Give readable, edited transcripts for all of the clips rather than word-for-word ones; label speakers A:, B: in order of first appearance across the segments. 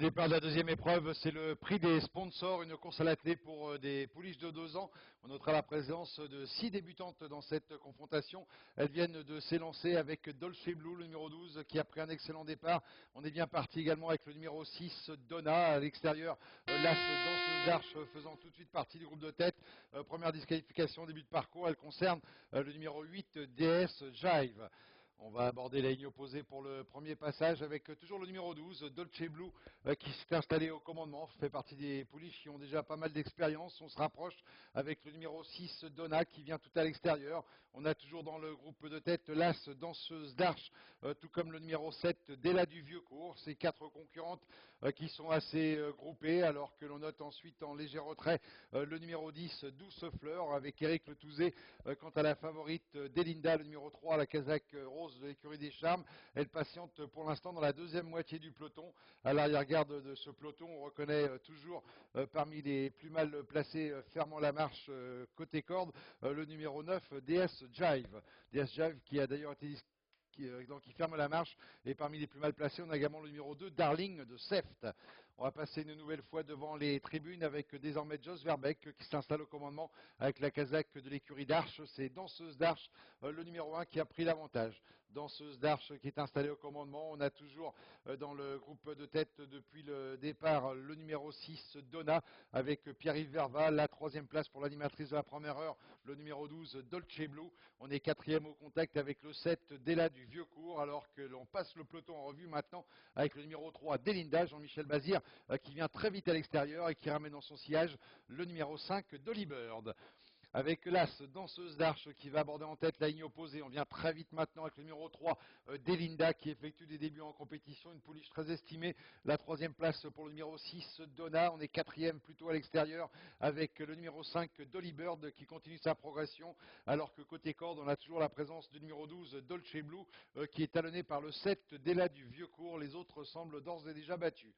A: Départ de la deuxième épreuve, c'est le prix des sponsors, une course à l'attelé pour des pouliches de 2 ans. On notera la présence de 6 débutantes dans cette confrontation. Elles viennent de s'élancer avec Dolce Blue, le numéro 12, qui a pris un excellent départ. On est bien parti également avec le numéro 6, Donna, à l'extérieur. L'As Danseuse d'Arche faisant tout de suite partie du groupe de tête. Première disqualification, début de parcours, elle concerne le numéro 8, DS Jive. On va aborder la ligne opposée pour le premier passage avec toujours le numéro 12, Dolce Blue, qui s'est installé au commandement, fait partie des pouliches qui ont déjà pas mal d'expérience. On se rapproche avec le numéro 6, Donna, qui vient tout à l'extérieur. On a toujours dans le groupe de tête l'As Danseuse d'Arche, tout comme le numéro 7, Della du Vieux-Cours. Ces 4 concurrentes qui sont assez groupées, alors que l'on note ensuite en léger retrait le numéro 10, Douce Fleur, avec Eric Le Touzé. Quant à la favorite Delinda, le numéro 3, la casaque rose de l'écurie des Charmes, elle patiente pour l'instant dans la deuxième moitié du peloton. À l'arrière-garde de ce peloton, on reconnaît toujours parmi les plus mal placés fermant la marche côté corde, le numéro 9, DS Jive. DS Jive qui a d'ailleurs été qui ferme la marche. Et parmi les plus mal placés, on a également le numéro 2, Darling de Seft. On va passer une nouvelle fois devant les tribunes avec désormais Jos Verbeek qui s'installe au commandement avec la casaque de l'écurie d'Arche. C'est Danseuse d'Arche, le numéro 1, qui a pris l'avantage. Danseuse d'Arche qui est installée au commandement. On a toujours dans le groupe de tête depuis le départ le numéro 6, Donna, avec Pierre-Yves Verva. La troisième place pour l'animatrice de la première heure, le numéro 12, Dolce Blue. On est quatrième au contact avec le 7, Della du Vieux-Cours, alors que l'on passe le peloton en revue maintenant avec le numéro 3, Delinda, Jean-Michel Bazir, qui vient très vite à l'extérieur et qui ramène dans son sillage le numéro 5, Dolly Bird. Avec l'As Danseuse d'Arche qui va aborder en tête la ligne opposée. On vient très vite maintenant avec le numéro 3, Delinda, qui effectue des débuts en compétition, une pouliche très estimée. La troisième place pour le numéro 6, Donna. On est quatrième plutôt à l'extérieur avec le numéro 5, Dolly Bird, qui continue sa progression, alors que côté corde, on a toujours la présence du numéro 12, Dolce Blue, qui est talonné par le 7, Della du Vieux-Cours. Les autres semblent d'ores et déjà battus.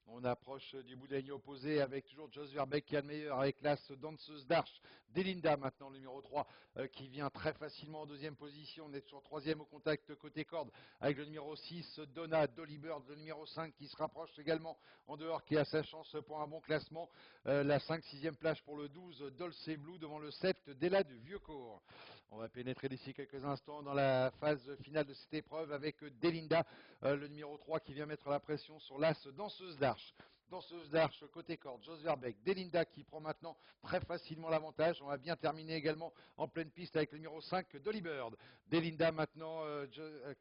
A: On approche du bout de la ligne opposée avec toujours Jos Verbeek qui a le meilleur avec l'As Danseuse d'Arche. Delinda maintenant le numéro 3 qui vient très facilement en deuxième position. On est sur troisième au contact côté corde avec le numéro 6 Donna, Dolly Bird, le numéro 5 qui se rapproche également en dehors, qui a sa chance pour un bon classement. La 5-6e place pour le 12 Dolce Blue devant le 7 Della du Vieux-Cours. On va pénétrer d'ici quelques instants dans la phase finale de cette épreuve avec Delinda, le numéro 3 qui vient mettre la pression sur l'As Danseuse d'Arche. Danseuse d'Arche, côté corde, Jos Verbeek, Delinda qui prend maintenant très facilement l'avantage. On va bien terminer également en pleine piste avec le numéro 5, Dolly Bird. Delinda maintenant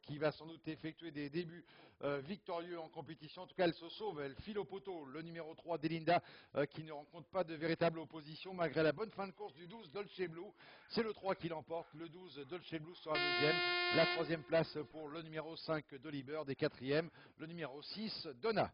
A: qui va sans doute effectuer des débuts victorieux en compétition. En tout cas, elle se sauve, elle file au poteau. Le numéro 3, Delinda, qui ne rencontre pas de véritable opposition malgré la bonne fin de course du 12, Dolce Blue. C'est le 3 qui l'emporte. Le 12, Dolce Blue sera deuxième. La troisième place pour le numéro 5, Dolly Bird, et quatrième, le numéro 6, Donna.